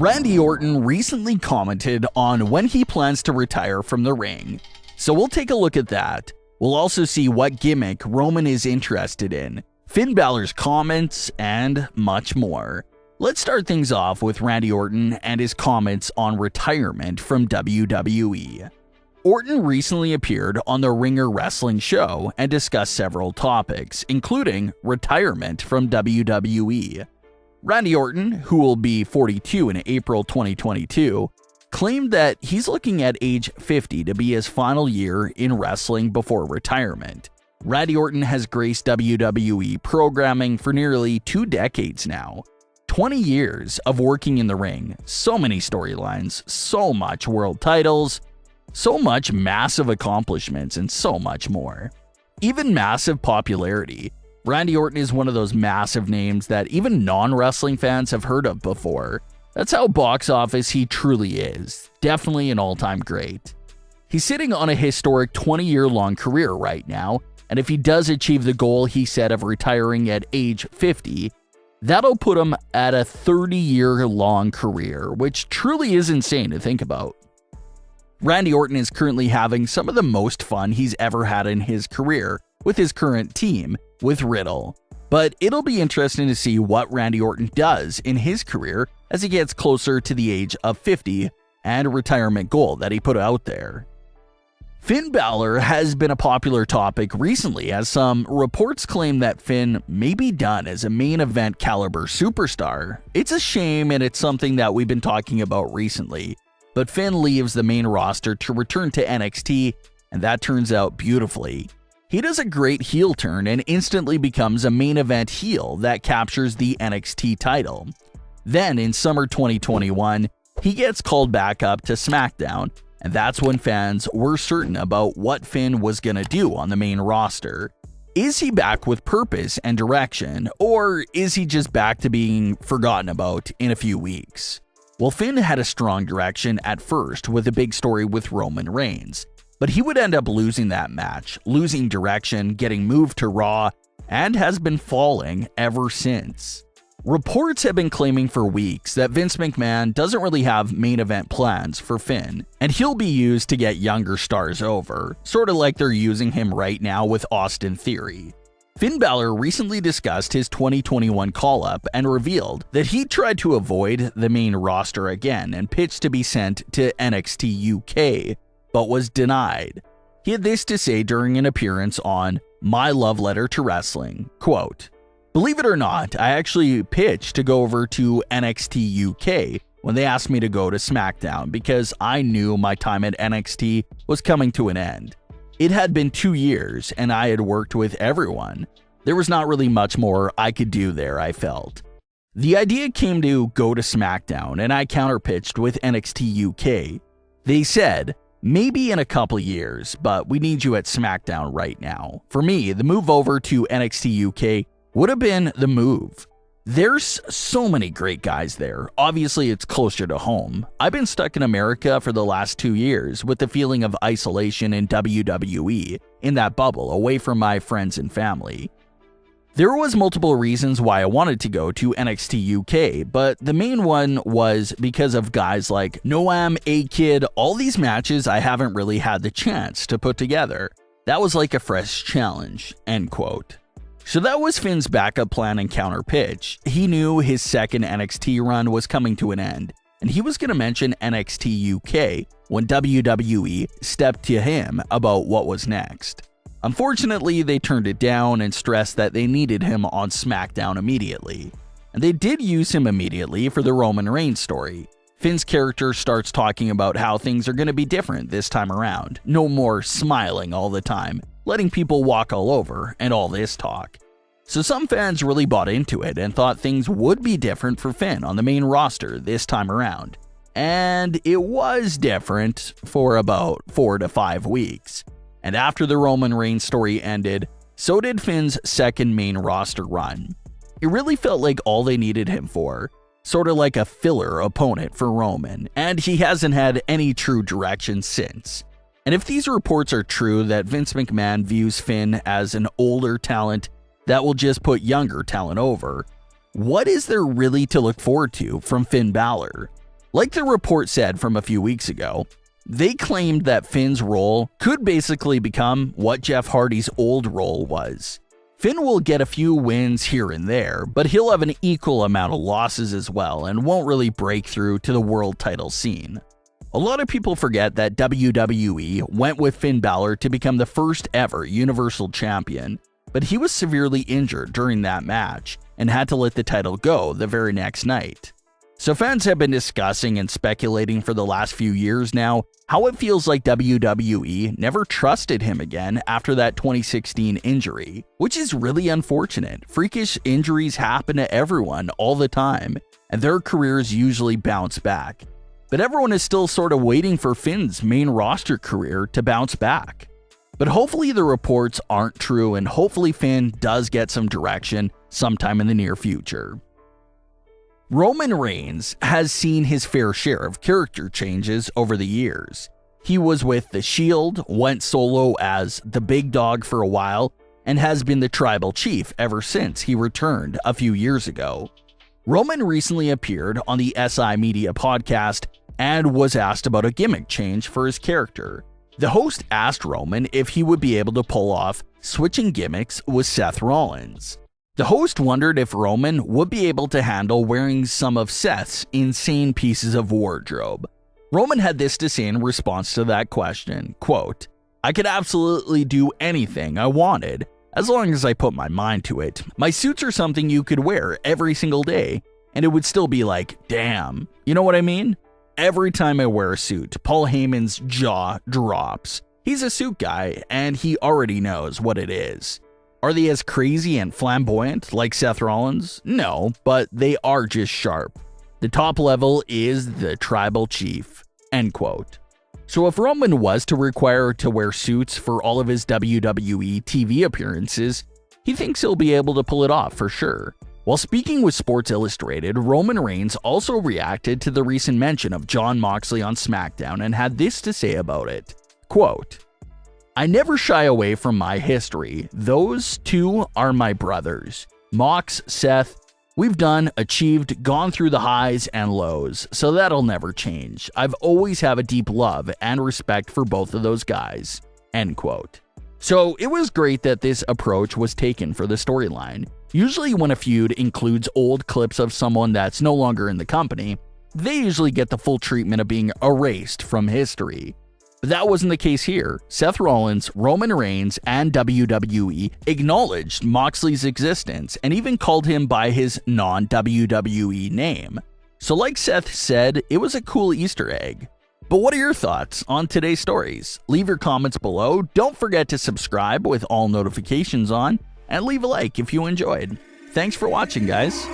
Randy Orton recently commented on when he plans to retire from the ring, so we'll take a look at that. We'll also see what gimmick Roman is interested in, Finn Balor's comments, and much more. Let's start things off with Randy Orton and his comments on retirement from WWE. Orton recently appeared on the Ringer Wrestling show and discussed several topics, including retirement from WWE. Randy Orton, who will be 42 in April 2022, claimed that he's looking at age 50 to be his final year in wrestling before retirement. Randy Orton has graced WWE programming for nearly 2 decades now. 20 years of working in the ring, so many storylines, so much world titles, so much massive accomplishments, and so much more. Even massive popularity. Randy Orton is one of those massive names that even non-wrestling fans have heard of before. That's how box office he truly is. Definitely an all-time great. He's sitting on a historic 20-year-long career right now, and if he does achieve the goal he set of retiring at age 50, that'll put him at a 30-year-long career, which truly is insane to think about. Randy Orton is currently having some of the most fun he's ever had in his career with his current team, with Riddle. But it'll be interesting to see what Randy Orton does in his career as he gets closer to the age of 50 and a retirement goal that he put out there. Finn Balor has been a popular topic recently as some reports claim that Finn may be done as a main event caliber superstar. It's a shame, and it's something that we've been talking about recently. But Finn leaves the main roster to return to NXT, and that turns out beautifully. He does a great heel turn and instantly becomes a main event heel that captures the NXT title. Then in summer 2021, he gets called back up to Smackdown, and that's when fans were certain about what Finn was gonna do on the main roster. Is he back with purpose and direction, or is he just back to being forgotten about in a few weeks? Well, Finn had a strong direction at first with a big story with Roman Reigns, but he would end up losing that match, losing direction, getting moved to Raw, and has been falling ever since. Reports have been claiming for weeks that Vince McMahon doesn't really have main event plans for Finn, and he'll be used to get younger stars over, sort of like they're using him right now with Austin Theory. Finn Balor recently discussed his 2021 call-up and revealed that he tried to avoid the main roster again and pitched to be sent to NXT UK, but was denied. He had this to say during an appearance on My Love Letter to Wrestling, quote, "Believe it or not, I actually pitched to go over to NXT UK when they asked me to go to SmackDown because I knew my time at NXT was coming to an end. It had been 2 years and I had worked with everyone. There was not really much more I could do there, I felt. The idea came to go to SmackDown and I counterpitched with NXT UK. They said, maybe in a couple years, but we need you at SmackDown right now. For me, the move over to NXT UK would have been the move. There's so many great guys there. Obviously, it's closer to home. I've been stuck in America for the last 2 years with the feeling of isolation in WWE, in that bubble, away from my friends and family. There was multiple reasons why I wanted to go to NXT UK, but the main one was because of guys like Noam, A-Kid, all these matches I haven't really had the chance to put together. That was like a fresh challenge," end quote. So that was Finn's backup plan and counter pitch. He knew his second NXT run was coming to an end, and he was going to mention NXT UK when WWE stepped to him about what was next. Unfortunately, they turned it down and stressed that they needed him on SmackDown immediately. And they did use him immediately for the Roman Reigns story. Finn's character starts talking about how things are going to be different this time around. No more smiling all the time, letting people walk all over, and all this talk. So some fans really bought into it and thought things would be different for Finn on the main roster this time around. And it was different for about 4 to 5 weeks. And after the Roman Reigns story ended, so did Finn's second main roster run. It really felt like all they needed him for, sort of like a filler opponent for Roman, and he hasn't had any true direction since. And if these reports are true that Vince McMahon views Finn as an older talent that will just put younger talent over, what is there really to look forward to from Finn Balor? Like the report said from a few weeks ago, they claimed that Finn's role could basically become what Jeff Hardy's old role was. Finn will get a few wins here and there, but he'll have an equal amount of losses as well and won't really break through to the world title scene. A lot of people forget that WWE went with Finn Balor to become the first ever Universal Champion, but he was severely injured during that match and had to let the title go the very next night. So fans have been discussing and speculating for the last few years now how it feels like WWE never trusted him again after that 2016 injury, which is really unfortunate. Freakish injuries happen to everyone all the time, and their careers usually bounce back. But everyone is still sort of waiting for Finn's main roster career to bounce back. But hopefully the reports aren't true, and hopefully Finn does get some direction sometime in the near future. Roman Reigns has seen his fair share of character changes over the years. He was with The Shield, went solo as the Big Dog for a while, and has been the Tribal Chief ever since he returned a few years ago. Roman recently appeared on the SI Media podcast and was asked about a gimmick change for his character. The host asked Roman if he would be able to pull off switching gimmicks with Seth Rollins. The host wondered if Roman would be able to handle wearing some of Seth's insane pieces of wardrobe. Roman had this to say in response to that question, quote, "I could absolutely do anything I wanted, as long as I put my mind to it. My suits are something you could wear every single day, and it would still be like, damn. You know what I mean? Every time I wear a suit, Paul Heyman's jaw drops. He's a suit guy, and he already knows what it is. Are they as crazy and flamboyant like Seth Rollins? No, but they are just sharp. The top level is the Tribal Chief." End quote. So if Roman was to require to wear suits for all of his WWE TV appearances, he thinks he'll be able to pull it off for sure. While speaking with Sports Illustrated, Roman Reigns also reacted to the recent mention of Jon Moxley on SmackDown and had this to say about it. Quote, "I never shy away from my history. Those two are my brothers. Mox, Seth, we've done, achieved, gone through the highs and lows, so that'll never change. I've always have a deep love and respect for both of those guys." End quote. So it was great that this approach was taken for the storyline. Usually when a feud includes old clips of someone that's no longer in the company, they usually get the full treatment of being erased from history. But that wasn't the case here. Seth Rollins, Roman Reigns, and WWE acknowledged Moxley's existence and even called him by his non-WWE name. So like Seth said, it was a cool Easter egg. But what are your thoughts on today's stories? Leave your comments below, don't forget to subscribe with all notifications on, and leave a like if you enjoyed. Thanks for watching, guys.